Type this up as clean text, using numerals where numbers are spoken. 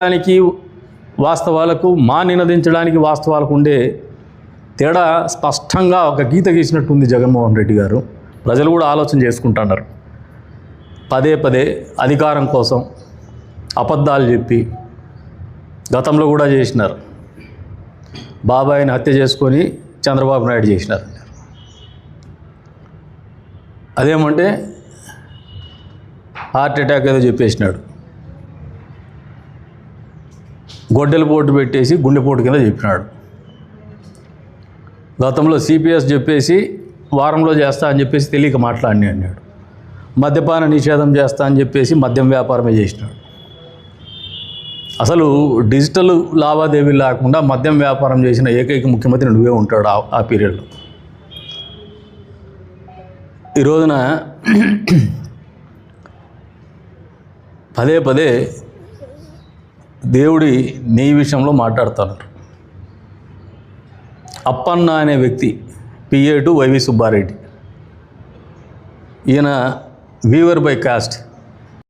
దానికి వాస్తవాలకు నినదించడానికి వాస్తవాలకు ఉండే తేడా స్పష్టంగా ఒక గీత గీసినట్టుంది జగన్మోహన్ రెడ్డి గారు. ప్రజలు కూడా ఆలోచన చేసుకుంటున్నారు. పదే పదే అధికారం కోసం అబద్ధాలు చెప్పి గతంలో కూడా చేసినారు. బాబాయిని హత్య చేసుకొని చంద్రబాబు నాయుడు చేసినారు. అదేమంటే హార్ట్ అటాక్ ఏదో చెప్పేసినాడు. గొడ్డల పోటు పెట్టేసి గుండెపోటు కింద చెప్పినాడు. గతంలో సిపిఎస్ చెప్పేసి వారంలో చేస్తా అని చెప్పేసి తెలియక మాట్లాడిని అన్నాడు. మద్యపాన నిషేధం చేస్తా అని చెప్పేసి మద్యం వ్యాపారమే చేసినాడు. అసలు డిజిటల్ లావాదేవీలు లేకుండా మద్యం వ్యాపారం చేసిన ఏకైక ముఖ్యమంత్రి నువ్వే ఉంటాడు ఆ పీరియడ్లో. ఈ రోజున పదే పదే దేవుడి నీ విషయంలో మాట్లాడుతున్నారు. అప్పన్న అనే వ్యక్తి PA to వైవి సుబ్బారెడ్డి, ఈయన వీవర్ బై కాస్ట్,